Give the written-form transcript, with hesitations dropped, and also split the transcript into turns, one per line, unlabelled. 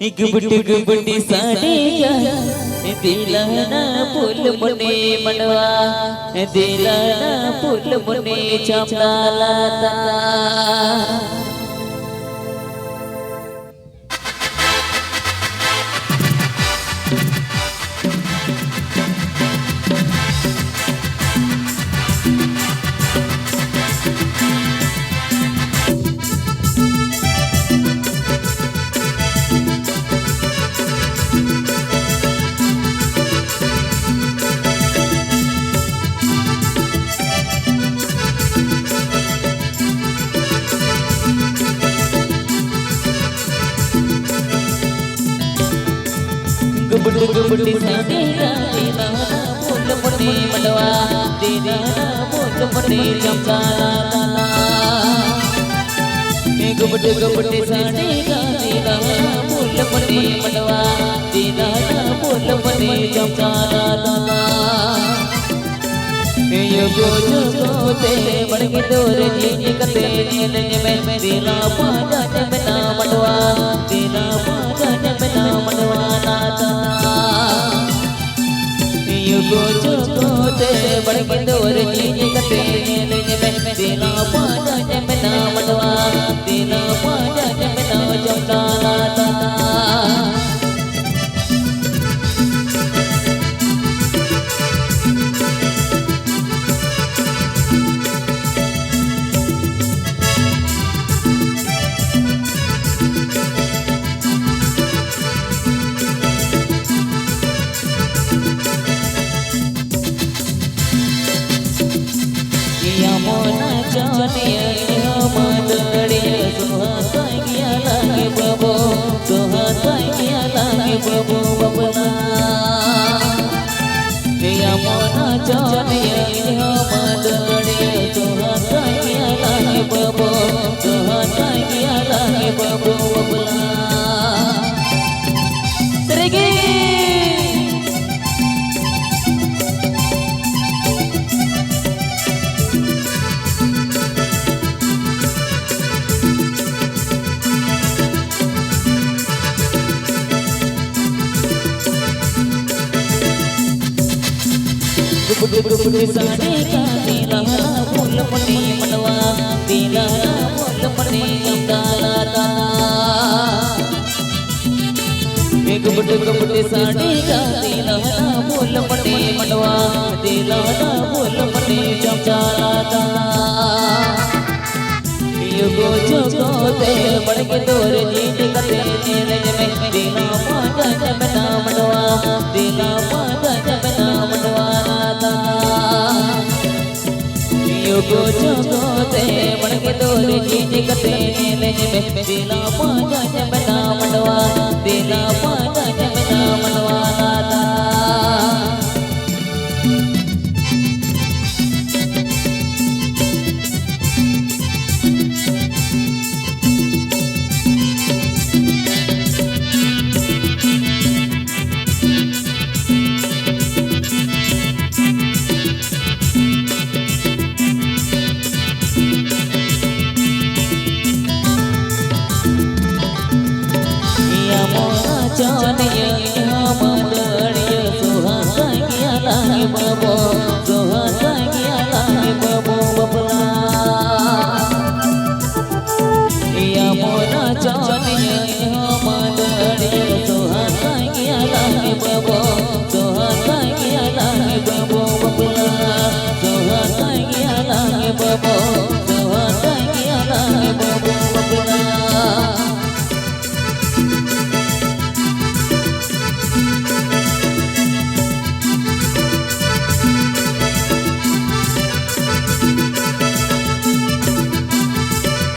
गुबटी साड़िया दिलाना फूल मुने मनवा दिलाना फूल मुने चमकालाता गुबटी साड़िया दिलाना फूल मुने मनवा दिलाना फूल मुने चमकालाता गुबटी साड़िया दिलाना फूल मुने मनवा दिलाना फूल मुने चमकालाता युगो जुगो ते बड़के दूर जी कते नील में दिला पाजा में ना मनवा दिला पाजा में ना मनवा नाता युगो जुगो ते बड़के दूर जी कते नील में दिला पाजा में ना मनवा दिला पाजा में ना चमकालाता मोना जानिया मदड़िया सुहागिया लागे बबो सुहागिया लागे बबो बबला मोना जानिया मदड़िया सुहागिया लागे बबो सुहागिया लागे बबो बबला गुबटी साड़िया दिलाना फूल मुने मनवा दिलाना फूल मुने चमकालाता गुबटी साड़िया दिलाना फूल मुने मनवा दिलाना फूल मुने चमकालाता युगो जुगो ते बड़के दूर जी कते नील में दिला पाजा में ना मनवा दिला पाजा में ना मनवा युगो जुगो ते बड़के दूर जी कते नील में दिला पाजा में ना मनवा दिला पाजा में ना मनवा नाता जानिया मदड़िया